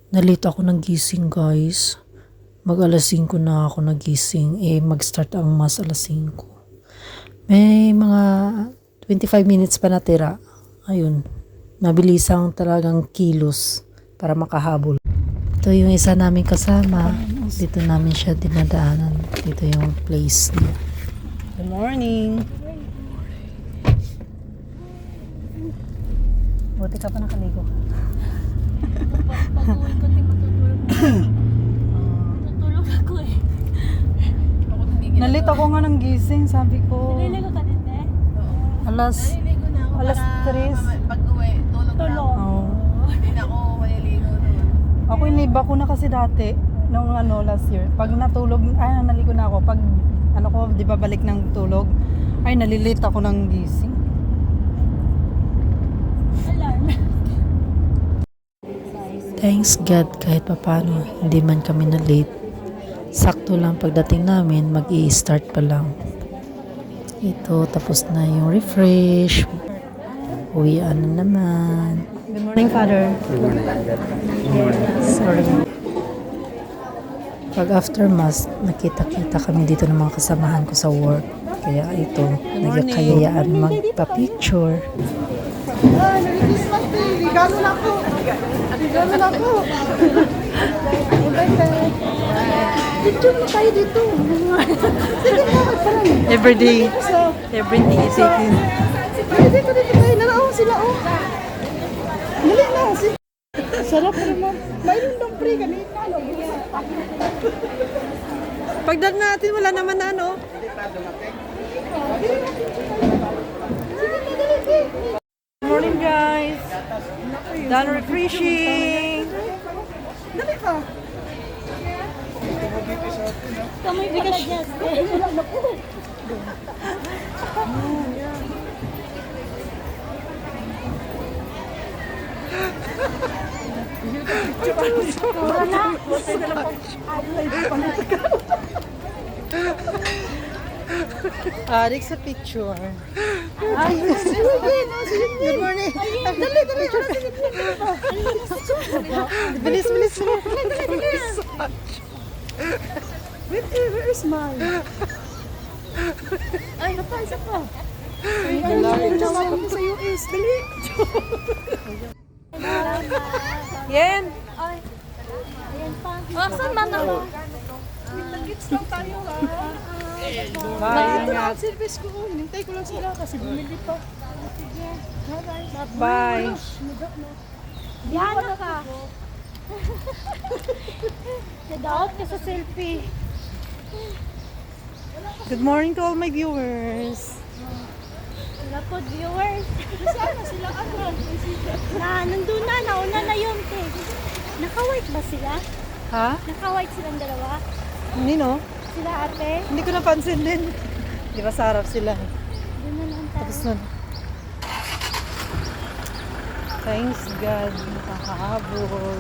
Nalito ako ng gising, guys. Mag alas 5 na ako nagising. Mag-start ang mas alas 5. May mga 25 minutes pa natira. Ayun. Mabilisang talagang kilos para makahabol. Ito yung isa namin kasama. Dito namin siya dinadaanan. Dito yung place niya. Good morning. Buti ka pa nakaligo ka. Pag-uwi ko, matutulog na. Tutulog ako eh. Nalito ako nga ng gising, sabi ko. Naliligo ka din eh? Alas 3. Pag-uwi, tulog na ako. Oh. Hindi na ako maliligo doon. Ako iniba ko na kasi dati, nung last year. Pag natulog, naligo na ako. Pag di ba balik ng tulog, nalilate ako ng gising. Alarm. Thanks God kahit papano hindi man kami na late. Sakto lang pagdating namin mag-i-start pa lang. Ito tapos na yung refresh. Uwian na naman. Good morning, Father. Sorry. Pag after mass, nakita-kita kami dito ng mga kasamahan ko sa work. Kaya ito, nagkakayayaan magpa-picture. Merry Christmas, baby! Gano'n ako! Gano'n ako! Picture mo tayo dito. Sige, bakit pa lang? Everyday. Everyday is taken. Dito tayo. Nalaong sila, oh. Dali na. Sarap naman. Mayroon ng free kanina. Pagdal natin, wala naman na, ano? Good morning, guys. Done refreshing. Dali ka. Kamoy pala just eh. Adik sa picture. Good morning. Dali, picture. Bilis. Where is mine? Ay, isa pa. Tawag ko sa US. Dali. Yen. Ay. Ayan pa. Oh, saan man ako? Nag-gets lang tayo, ha? Bye. Ito Ingat. ang service ko. Hintay ko lang sila kasi bumili pa. Bye. Yan ka. Nadaot ka sa selfie. Good morning to all my viewers. Wala po viewers. Sana sila nandun na, nauna na yun te. Naka-white ba sila? Ha? Naka-white silang dalawa? Hindi, no? Sila ate? Hindi ko napansin din. Di ba sa harap sila? Doon na lang tayo. Tapos nun. Thanks God. Nakakahabol.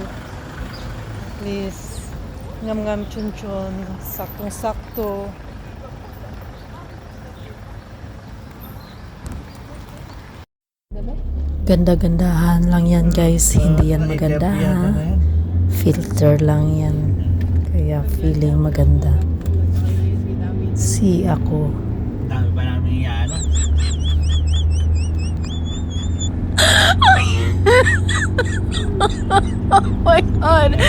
At least, ngam-ngam chun-chun. Saktong-sakto. Ganda-gandahan lang yan, guys. Hindi yan maganda, ha? Filter lang yan. Kaya feeling maganda. Si ako. Dami pa namin yan. Oh my God!